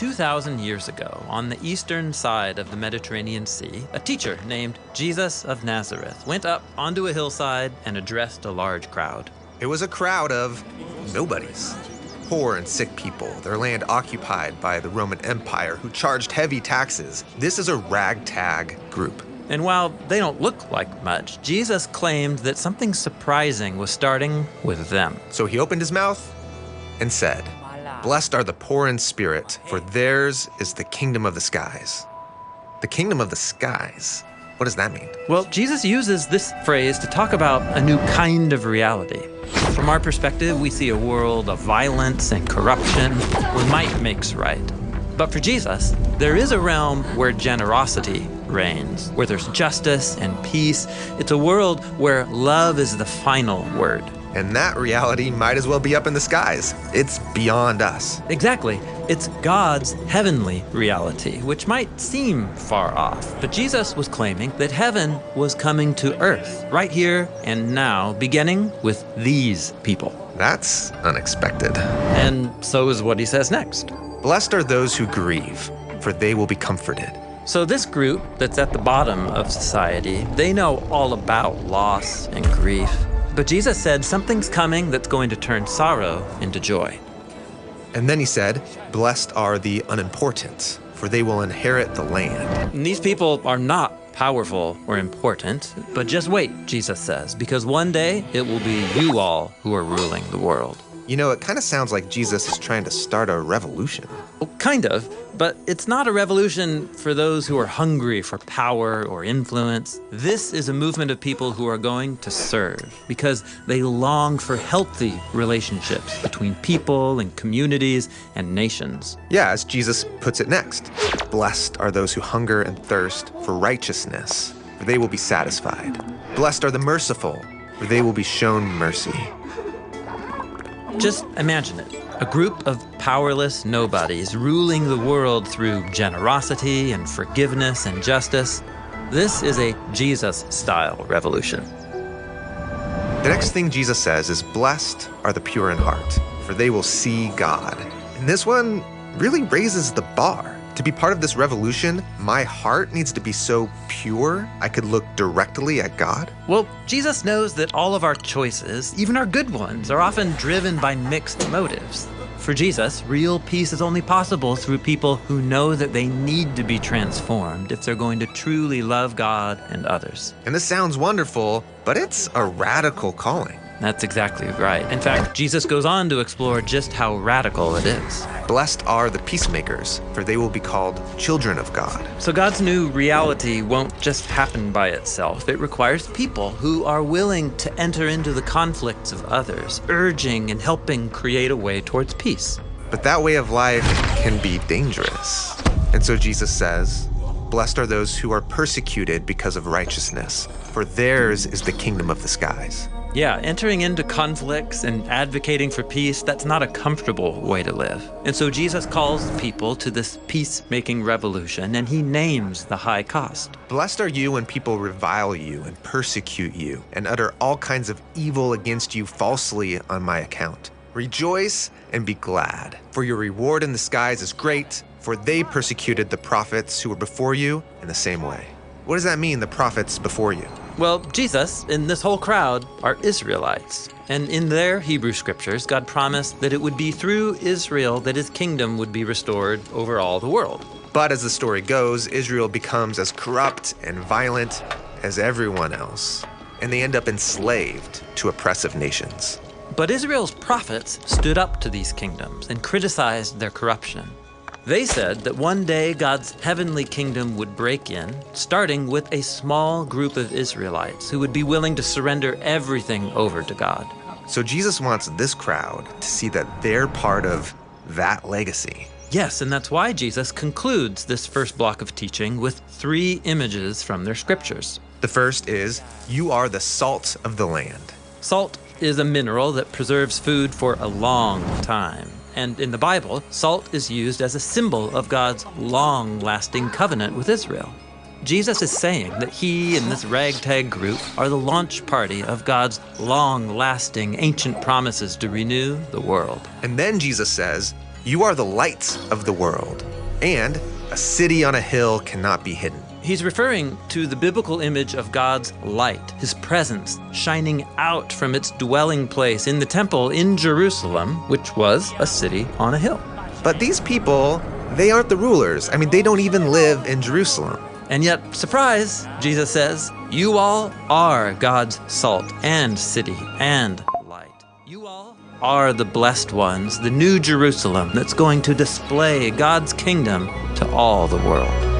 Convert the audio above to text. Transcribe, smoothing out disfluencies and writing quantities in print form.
2,000 years ago, on the eastern side of the Mediterranean Sea, a teacher named Jesus of Nazareth went up onto a hillside and addressed a large crowd. It was a crowd of nobodies. Poor and sick people, their land occupied by the Roman Empire, who charged heavy taxes. This is a ragtag group. And while they don't look like much, Jesus claimed that something surprising was starting with them. So he opened his mouth and said, "Blessed are the poor in spirit, for theirs is the kingdom of the skies." The kingdom of the skies? What does that mean? Well, Jesus uses this phrase to talk about a new kind of reality. From our perspective, we see a world of violence and corruption where might makes right. But for Jesus, there is a realm where generosity reigns, where there's justice and peace. It's a world where love is the final word. And that reality might as well be up in the skies. It's beyond us. Exactly. It's God's heavenly reality, which might seem far off. But Jesus was claiming that heaven was coming to earth, right here and now, beginning with these people. That's unexpected. And so is what he says next. Blessed are those who grieve, for they will be comforted. So this group that's at the bottom of society, they know all about loss and grief. But Jesus said something's coming that's going to turn sorrow into joy. And then he said, "Blessed are the unimportant, for they will inherit the land." And these people are not powerful or important, but just wait, Jesus says, because one day it will be you all who are ruling the world. You know, it kind of sounds like Jesus is trying to start a revolution. Well, kind of, but it's not a revolution for those who are hungry for power or influence. This is a movement of people who are going to serve because they long for healthy relationships between people and communities and nations. Yeah, as Jesus puts it next. Blessed are those who hunger and thirst for righteousness, for they will be satisfied. Blessed are the merciful, for they will be shown mercy. Just imagine it. A group of powerless nobodies ruling the world through generosity and forgiveness and justice. This is a Jesus-style revolution. The next thing Jesus says is, "Blessed are the pure in heart, for they will see God." And this one really raises the bar. To be part of this revolution, my heart needs to be so pure I could look directly at God. Well, Jesus knows that all of our choices, even our good ones, are often driven by mixed motives. For Jesus, real peace is only possible through people who know that they need to be transformed if they're going to truly love God and others. And this sounds wonderful, but it's a radical calling. That's exactly right. In fact, Jesus goes on to explore just how radical it is. Blessed are the peacemakers, for they will be called children of God. So God's new reality won't just happen by itself. It requires people who are willing to enter into the conflicts of others, urging and helping create a way towards peace. But that way of life can be dangerous. And so Jesus says, "Blessed are those who are persecuted because of righteousness, for theirs is the kingdom of the skies." Yeah, entering into conflicts and advocating for peace, that's not a comfortable way to live. And so Jesus calls people to this peacemaking revolution, and he names the high cost. Blessed are you when people revile you and persecute you and utter all kinds of evil against you falsely on my account. Rejoice and be glad, for your reward in the skies is great, for they persecuted the prophets who were before you in the same way. What does that mean, the prophets before you? Well, Jesus and this whole crowd are Israelites. And in their Hebrew scriptures, God promised that it would be through Israel that his kingdom would be restored over all the world. But as the story goes, Israel becomes as corrupt and violent as everyone else, and they end up enslaved to oppressive nations. But Israel's prophets stood up to these kingdoms and criticized their corruption. They said that one day God's heavenly kingdom would break in, starting with a small group of Israelites who would be willing to surrender everything over to God. So Jesus wants this crowd to see that they're part of that legacy. Yes, and that's why Jesus concludes this first block of teaching with 3 images from their scriptures. The first is, "You are the salt of the land." Salt is a mineral that preserves food for a long time. And in the Bible, salt is used as a symbol of God's long-lasting covenant with Israel. Jesus is saying that he and this ragtag group are the launch party of God's long-lasting ancient promises to renew the world. And then Jesus says, "You are the light of the world. And a city on a hill cannot be hidden. He's referring to the biblical image of God's light, his presence shining out from its dwelling place in the temple in Jerusalem, which was a city on a hill. But these people, they aren't the rulers. I mean, they don't even live in Jerusalem. And yet, surprise, Jesus says, you all are God's salt and city and light. You all are the blessed ones, the new Jerusalem that's going to display God's kingdom to all the world.